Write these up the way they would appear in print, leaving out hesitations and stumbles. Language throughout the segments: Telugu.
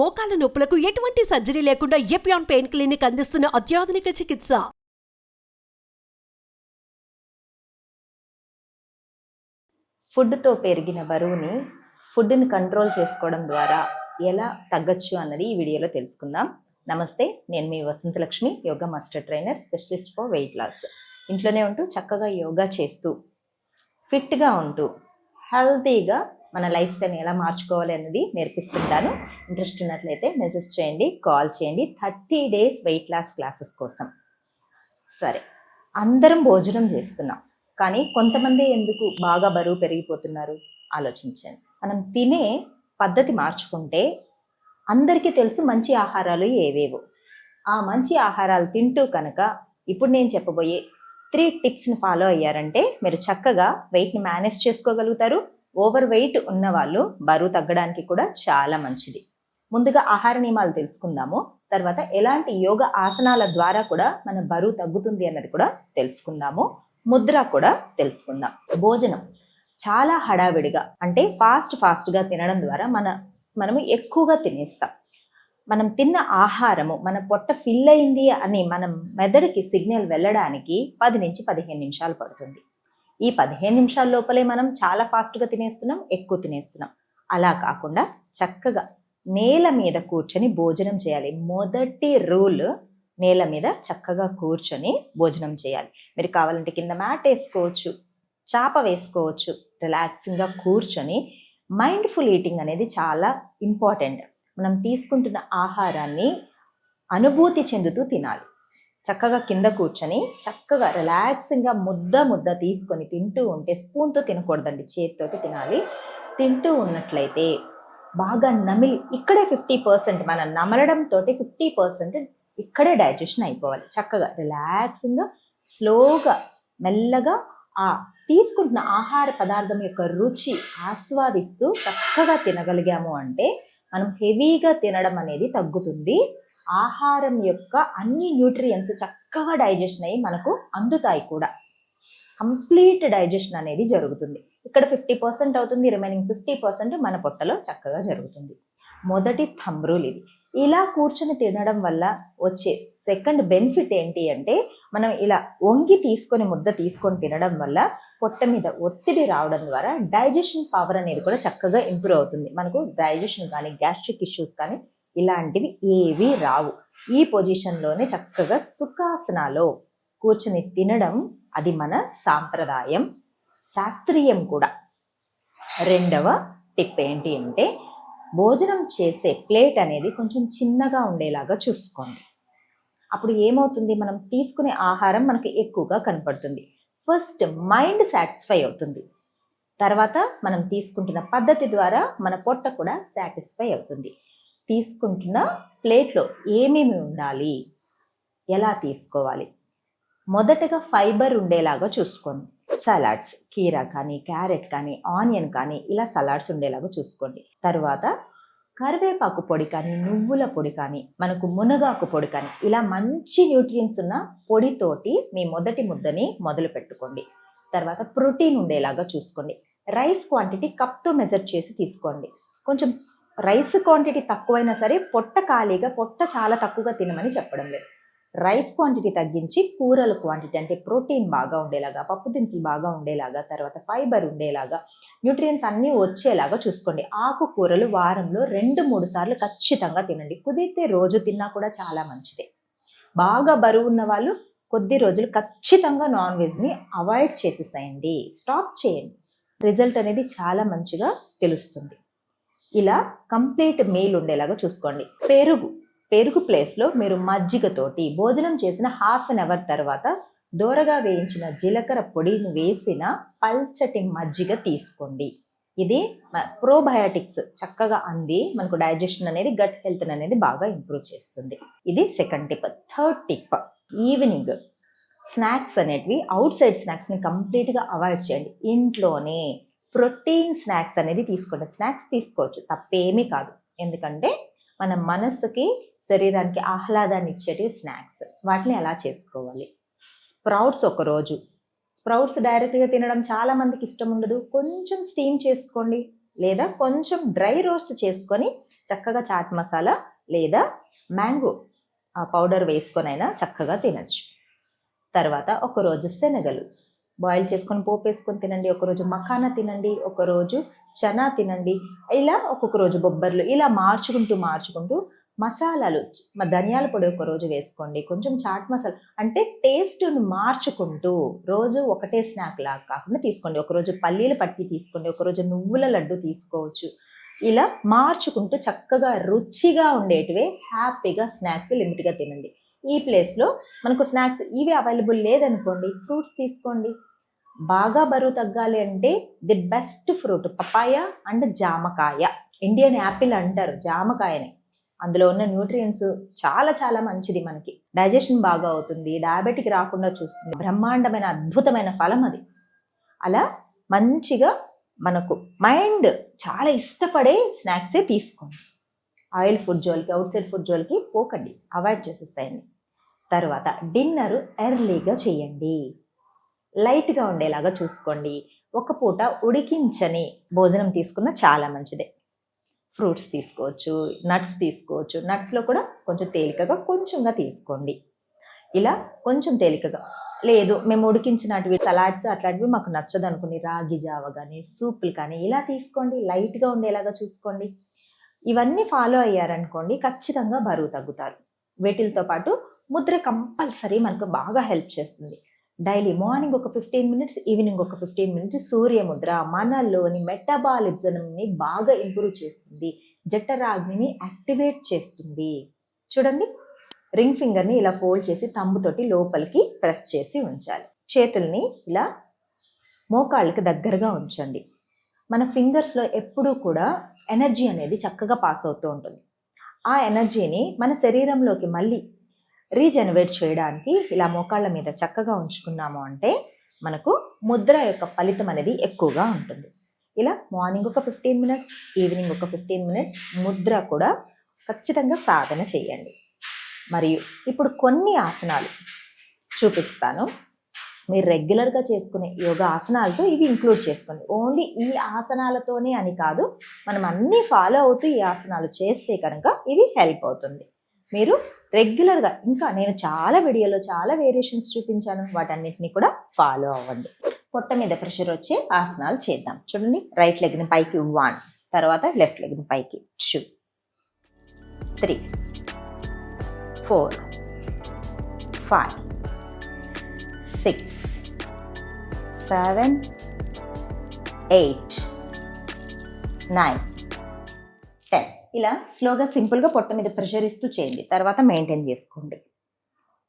మోకాల నొప్పులకు ఎటువంటి సర్జరీ లేకుండా ఎపియాన్ పెయిన్ క్లినిక్ అందిస్తున్న అత్యాధునిక చికిత్స. ఫుడ్తో పెరిగిన బరువుని ఫుడ్ని కంట్రోల్ చేసుకోవడం ద్వారా ఎలా తగ్గచ్చు అన్నది ఈ వీడియోలో తెలుసుకుందాం. నమస్తే, నేను మీ Vasanthalakshmi, yoga master trainer, specialist for weight loss. ఇంట్లోనే ఉంటూ చక్కగా యోగా చేస్తూ ఫిట్గా ఉంటూ హెల్తీగా మన లైఫ్ స్టైల్ని ఎలా మార్చుకోవాలి అన్నది నేర్పిస్తుంటాను. ఇంట్రెస్ట్ ఉన్నట్లయితే మెసేజ్ చేయండి, కాల్ చేయండి. 30 days వెయిట్ లాస్ క్లాసెస్ కోసం. సరే, అందరం భోజనం చేస్తున్నాం, కానీ కొంతమంది ఎందుకు బాగా బరువు పెరిగిపోతున్నారు ఆలోచించండి. మనం తినే పద్ధతి మార్చుకుంటే అందరికీ తెలుసు మంచి ఆహారాలు ఏవేవో. ఆ మంచి ఆహారాలు తింటూ కనుక ఇప్పుడు నేను చెప్పబోయే 3 టిప్స్ని ఫాలో అయ్యారంటే మీరు చక్కగా వెయిట్ని మేనేజ్ చేసుకోగలుగుతారు. ఓవర్ వెయిట్ ఉన్న వాళ్ళు బరువు తగ్గడానికి కూడా చాలా మంచిది. ముందుగా ఆహార నియమాలు తెలుసుకుందాము. తర్వాత ఎలాంటి యోగ ఆసనాల ద్వారా కూడా మన బరువు తగ్గుతుంది అన్నది కూడా తెలుసుకుందాము. ముద్ర కూడా తెలుసుకుందాం. భోజనం చాలా హడావిడిగా అంటే ఫాస్ట్గా తినడం ద్వారా మనము ఎక్కువగా తినేస్తాం. మనం తిన్న ఆహారము మన పొట్ట ఫిల్ అయింది అని మనం మెదడుకి సిగ్నల్ వెళ్ళడానికి 10 నుంచి 15 నిమిషాలు పడుతుంది. ఈ 15 నిమిషాల లోపలే మనం చాలా ఫాస్ట్గా తినేస్తున్నాం, ఎక్కువ తినేస్తున్నాం. అలా కాకుండా చక్కగా నేల మీద కూర్చొని భోజనం చేయాలి. మొదటి రూల్, నేల మీద చక్కగా కూర్చొని భోజనం చేయాలి. మీరు కావాలంటే కింద మ్యాట్ వేసుకోవచ్చు, చాప వేసుకోవచ్చు. రిలాక్సింగ్గా కూర్చొని మైండ్ఫుల్ ఈటింగ్ అనేది చాలా ఇంపార్టెంట్. మనం తీసుకుంటున్న ఆహారాన్ని అనుభూతి చెందుతూ తినాలి. చక్కగా కింద కూర్చొని చక్కగా రిలాక్సింగ్గా ముద్ద తీసుకొని తింటూ ఉంటే స్పూన్తో తినకూడదండి, చేతితోటి తినాలి. తింటూ ఉన్నట్లయితే బాగా నమిలి ఇక్కడే 50% మనం నమలడంతో 50% ఇక్కడే డైజెషన్ అయిపోవాలి. చక్కగా రిలాక్సింగ్గా స్లోగా మెల్లగా ఆ తీసుకుంటున్న ఆహార పదార్థం యొక్క రుచి ఆస్వాదిస్తూ చక్కగా తినగలిగాము అంటే మనం హెవీగా తినడం అనేది తగ్గుతుంది. ఆహారం యొక్క అన్ని న్యూట్రియంట్స్ చక్కగా డైజెషన్ అయ్యి మనకు అందుతాయి కూడా. కంప్లీట్ డైజెషన్ అనేది జరుగుతుంది. ఇక్కడ 50% అవుతుంది, రిమైనింగ్ 50% మన పొట్టలో చక్కగా జరుగుతుంది. మొదటి థంబ్ రూల్ ఇది. ఇలా కూర్చొని తినడం వల్ల వచ్చే సెకండ్ బెనిఫిట్ ఏంటి అంటే మనం ఇలా వంగి తీసుకొని ముద్ద తీసుకొని తినడం వల్ల పొట్ట మీద ఒత్తిడి రావడం ద్వారా డైజెషన్ పవర్ అనేది కూడా చక్కగా ఇంప్రూవ్ అవుతుంది. మనకు డైజెషన్ కానీ గ్యాస్ట్రిక్ ఇష్యూస్ కానీ ఇలాంటివి ఏవి రావు. ఈ పొజిషన్లోనే చక్కగా సుఖాసనాలో కూర్చొని తినడం అది మన సాంప్రదాయం, శాస్త్రీయం కూడా. రెండవ టిప్ ఏంటి అంటే భోజనం చేసే ప్లేట్ అనేది కొంచెం చిన్నగా ఉండేలాగా చూసుకోండి. అప్పుడు ఏమవుతుంది, మనం తీసుకునే ఆహారం మనకు ఎక్కువగా కనపడుతుంది. ఫస్ట్ మైండ్ సాటిస్ఫై అవుతుంది, తర్వాత మనం తీసుకుంటున్న పద్ధతి ద్వారా మన పొట్ట కూడా సాటిస్ఫై అవుతుంది. తీసుకుంటున్న ప్లేట్లో ఏమేమి ఉండాలి, ఎలా తీసుకోవాలి. మొదటగా ఫైబర్ ఉండేలాగా చూసుకోండి. సలాడ్స్, కీరా కానీ క్యారెట్ కానీ ఆనియన్ కానీ ఇలా సలాడ్స్ ఉండేలాగా చూసుకోండి. తర్వాత కరివేపాకు పొడి కానీ నువ్వుల పొడి కానీ మనకు మునగాకు పొడి కానీ ఇలా మంచి న్యూట్రియంట్స్ ఉన్న పొడితోటి మీ మొదటి ముద్దని మొదలు పెట్టుకోండి. తర్వాత ప్రోటీన్ ఉండేలాగా చూసుకోండి. రైస్ క్వాంటిటీ కప్తో మెజర్ చేసి తీసుకోండి. కొంచెం రైస్ క్వాంటిటీ తక్కువైనా సరే పొట్ట ఖాళీగా, పొట్ట చాలా తక్కువగా తినమని చెప్పడం లేదు. రైస్ క్వాంటిటీ తగ్గించి కూరల క్వాంటిటీ అంటే ప్రోటీన్ బాగా ఉండేలాగా, పప్పు దినుసులు బాగా ఉండేలాగా, తర్వాత ఫైబర్ ఉండేలాగా, న్యూట్రియంట్స్ అన్నీ వచ్చేలాగా చూసుకోండి. ఆకుకూరలు వారంలో 2-3 సార్లు ఖచ్చితంగా తినండి. కుదిరితే రోజు తిన్నా కూడా చాలా మంచిదే. బాగా బరువు ఉన్న వాళ్ళు కొద్ది రోజులు ఖచ్చితంగా నాన్ వెజ్ని అవాయిడ్ చేసేసేయండి, స్టాప్ చేయండి. రిజల్ట్ అనేది చాలా మంచిగా తెలుస్తుంది. ఇలా కంప్లీట్ మీల్ ఉండేలాగా చూసుకోండి. పెరుగు ప్లేస్లో మీరు మజ్జిగతోటి భోజనం చేసిన 1/2 hour తర్వాత దోరగా వేయించిన జీలకర్ర పొడిని వేసిన పల్చటి మజ్జిగ తీసుకోండి. ఇది ప్రోబయాటిక్స్ చక్కగా అంది మనకు డైజెషన్ అనేది, గట్ హెల్త్ అనేది బాగా ఇంప్రూవ్ చేస్తుంది. ఇది second tip. Third tip, evening snacks అనేటివి, అవుట్ సైడ్ స్నాక్స్ని కంప్లీట్గా అవాయిడ్ చేయండి. ఇంట్లోనే ప్రోటీన్ స్నాక్స్ అనేది తీసుకోండి. స్నాక్స్ తీసుకోవచ్చు, తప్పేమీ కాదు. ఎందుకంటే మన మనసుకి శరీరానికి ఆహ్లాదాన్ని ఇచ్చేటివి స్నాక్స్. వాటిని ఎలా చేసుకోవాలి? స్ప్రౌట్స్ ఒకరోజు. స్ప్రౌట్స్ డైరెక్ట్గా తినడం చాలా మందికి ఇష్టం ఉండదు. కొంచెం స్టీమ్ చేసుకోండి, లేదా కొంచెం డ్రై రోస్ట్ చేసుకొని చక్కగా చాట్ మసాలా లేదా మ్యాంగో పౌడర్ వేసుకొనైనా చక్కగా తినచ్చు. తర్వాత ఒకరోజు శనగలు బాయిల్ చేసుకొని పోపు వేసుకొని తినండి, ఒకరోజు మఖానా తినండి, ఒకరోజు చనా తినండి. ఇలా ఒక్కొక్క రోజు బొబ్బర్లు, ఇలా మార్చుకుంటూ మసాలాలు ధనియాల పొడి ఒక రోజు వేసుకోండి, కొంచెం చాట్ మసాలా, అంటే టేస్ట్ను మార్చుకుంటూ రోజు ఒకటే స్నాక్ లాగా కాకుండా తీసుకోండి. ఒకరోజు పల్లీల పట్టి తీసుకోండి, ఒకరోజు నువ్వుల లడ్డు తీసుకోవచ్చు. ఇలా మార్చుకుంటూ చక్కగా రుచిగా ఉండేటివే హ్యాపీగా స్నాక్స్ లిమిట్గా తినండి. ఈ ప్లేస్లో మనకు స్నాక్స్ ఇవి అవైలబుల్ లేదనుకోండి, ఫ్రూట్స్ తీసుకోండి. బాగా బరువు తగ్గాలి అంటే the best fruit papaya and జామకాయ. ఇండియన్ యాపిల్ అంటారు జామకాయని. అందులో ఉన్న న్యూట్రియన్స్ చాలా చాలా మంచిది, మనకి డైజెషన్ బాగా అవుతుంది, డయాబెటిక్ రాకుండా చూస్తుంది. బ్రహ్మాండమైన అద్భుతమైన ఫలం అది. అలా మంచిగా మనకు మైండ్ చాలా ఇష్టపడే స్నాక్సే తీసుకోండి. ఆయిల్ ఫుడ్ జోలికి, అవుట్ సైడ్ ఫుడ్ జోలికి పోకండి, అవాయిడ్ చేసేస్తాయండి. తర్వాత డిన్నర్ ఎర్లీగా చేయండి, లైట్గా ఉండేలాగా చూసుకోండి. ఒక పూట ఉడికించని భోజనం తీసుకున్న చాలా మంచిదే. ఫ్రూట్స్ తీసుకోవచ్చు, నట్స్ తీసుకోవచ్చు. నట్స్లో కూడా కొంచెం తేలికగా కొంచెంగా తీసుకోండి. ఇలా కొంచెం తేలికగా, లేదు మేము ఉడికించినటివి సలాడ్స్ అట్లాంటివి మాకు నచ్చదు అనుకుని రాగి జావ కానీ సూపులు కానీ ఇలా తీసుకోండి, లైట్గా ఉండేలాగా చూసుకోండి. ఇవన్నీ ఫాలో అయ్యారనుకోండి ఖచ్చితంగా బరువు తగ్గుతారు. వీటితో పాటు ముద్ర కంపల్సరీ మనకు బాగా హెల్ప్ చేస్తుంది. డైలీ మార్నింగ్ ఒక 15 మినిట్స్, ఈవినింగ్ ఒక 15 మినిట్స్ సూర్య ముద్ర మనలోని మెటబాలిజంని బాగా ఇంప్రూవ్ చేస్తుంది, జఠరాగ్నిని యాక్టివేట్ చేస్తుంది. చూడండి, రింగ్ ఫింగర్ని ఇలా ఫోల్డ్ చేసి తంబుతోటి లోపలికి ప్రెస్ చేసి ఉంచాలి. చేతుల్ని ఇలా మోకాళ్ళకి దగ్గరగా ఉంచండి. మన ఫింగర్స్లో ఎప్పుడూ కూడా ఎనర్జీ అనేది చక్కగా పాస్ అవుతూ ఉంటుంది. ఆ ఎనర్జీని మన శరీరంలోకి మళ్ళీ రీజనరేట్ చేయడానికి ఇలా మోకాళ్ళ మీద చక్కగా ఉంచుకున్నాము అంటే మనకు ముద్ర యొక్క ఫలితం అనేది ఎక్కువగా ఉంటుంది. ఇలా మార్నింగ్ ఒక 15 మినిట్స్, ఈవినింగ్ ఒక 15 మినిట్స్ ముద్ర కూడా ఖచ్చితంగా సాధన చేయండి. మరియు ఇప్పుడు కొన్ని ఆసనాలు చూపిస్తాను, మీరు రెగ్యులర్గా చేసుకునే యోగా ఆసనాలతో ఇవి ఇంక్లూడ్ చేసుకోండి. ఓన్లీ ఈ ఆసనాలతోనే అని కాదు, మనం అన్నీ ఫాలో అవుతూ ఈ ఆసనాలు చేస్తే కనుక ఇవి హెల్ప్ అవుతుంది. మీరు రెగ్యులర్గా, ఇంకా నేను చాలా వీడియోలో చాలా వేరియేషన్స్ చూపించాను, వాటన్నిటిని కూడా ఫాలో అవ్వండి. పొట్ట మీద ప్రెషర్ వచ్చే ఆసనాలు చేద్దాం. చూడండి, రైట్ లెగ్ని పైకి 1, తర్వాత లెఫ్ట్ లెగ్ని పైకి 2, 3, 4, 5, 6, 7, 8, 9, 10. ఇలా స్లోగా సింపుల్గా పొట్ట మీద ప్రెషర్ ఇస్తూ చేయండి. తర్వాత మెయింటైన్ చేసుకోండి.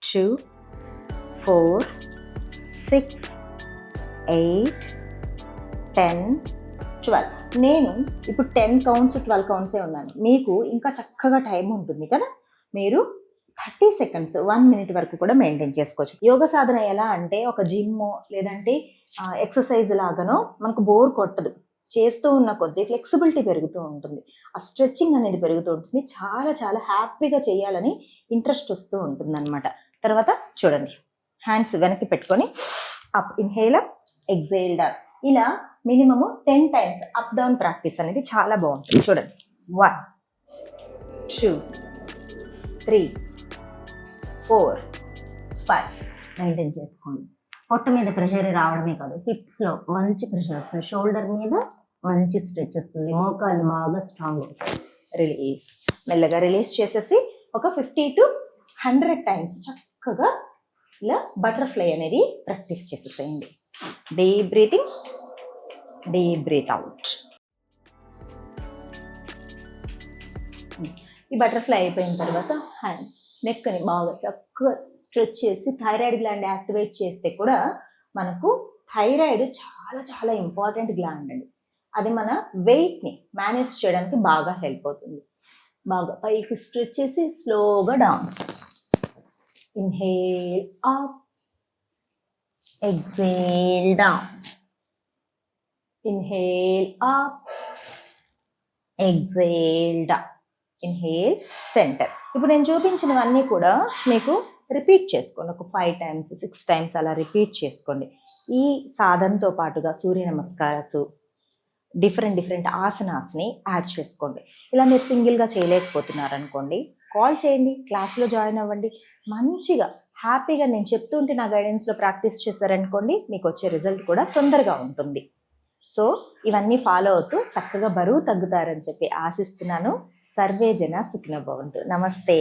2, 4, 6, 8, 10, 12. నేను ఇప్పుడు 10 కౌంట్స్ 12 కౌంట్సే ఉన్నాను. మీకు ఇంకా చక్కగా టైం ఉంటుంది కదా, మీరు 30 సెకండ్స్ 1 మినిట్ వరకు కూడా మెయింటైన్ చేసుకోవచ్చు. యోగ సాధన ఎలా అంటే ఒక జిమ్ లేదంటే ఎక్సర్సైజ్ లాగానో మనకు బోర్ కొట్టదు. చేస్తూ ఉన్న కొద్దీ ఫ్లెక్సిబిలిటీ పెరుగుతూ ఉంటుంది, ఆ స్ట్రెచ్చింగ్ అనేది పెరుగుతూ ఉంటుంది, చాలా చాలా హ్యాపీగా చేయాలని ఇంట్రెస్ట్ వస్తూ ఉంటుంది అనమాట. తర్వాత చూడండి, హ్యాండ్స్ వెనక్కి పెట్టుకొని up, inhale up, exhale down. ఇలా minimum 10 times up down practice అనేది చాలా బాగుంటుంది. చూడండి, 1, 2, 3, 4, 5 మెయింటైన్ చేసుకోండి. పొట్ట మీద ప్రెషర్ రావడమే కాదు, హిప్స్లో మంచి ప్రెషర్ వస్తుంది, షోల్డర్ మీద మంచి స్ట్రెచ్ వస్తుంది, మోకాళ్ళు బాగా స్ట్రాంగ్ అవుతాయి. రిలీజ్, మెల్లగా రిలీజ్ చేసేసి ఒక 50 to 100 టైమ్స్ చక్కగా ఇలా బటర్ఫ్లై అనేది ప్రాక్టీస్ చేసేసేయండి. Deep breathing, deep breath out. ఈ బటర్ఫ్లై అయిపోయిన తర్వాత హ్యాండ్ నెక్ని బాగా చక్కగా స్ట్రెచ్ చేసి థైరాయిడ్ గ్లాండ్ యాక్టివేట్ చేస్తే కూడా మనకు థైరాయిడ్ చాలా చాలా ఇంపార్టెంట్ గ్లాండ్ అండి. అది మన వెయిట్ని మేనేజ్ చేయడానికి బాగా హెల్ప్ అవుతుంది. బాగా పైకి స్ట్రెచ్ చేసి స్లోగా down. Inhale up, exhale down. Inhale up, exhale down. Inhale centre. ఇప్పుడు నేను చూపించినవన్నీ కూడా మీకు రిపీట్ చేసుకోండి. ఒక 5 టైమ్స్ 6 టైమ్స్ అలా రిపీట్ చేసుకోండి. ఈ సాధనతో పాటుగా సూర్య నమస్కారాలు, డిఫరెంట్ ఆసనాస్ని యాడ్ చేసుకోండి. ఇలా మీరు సింగిల్గా చేయలేకపోతున్నారు అనుకోండి, కాల్ చేయండి, క్లాస్లో జాయిన్ అవ్వండి. మంచిగా హ్యాపీగా నేను చెప్తుంటే నా గైడెన్స్లో ప్రాక్టీస్ చేశారనుకోండి, మీకు వచ్చే రిజల్ట్ కూడా తొందరగా ఉంటుంది. సో ఇవన్నీ ఫాలో అవుతూ చక్కగా బరువు తగ్గుతారని చెప్పి ఆశిస్తున్నాను. సర్వే జన సుఖినో భవంతు. నమస్తే.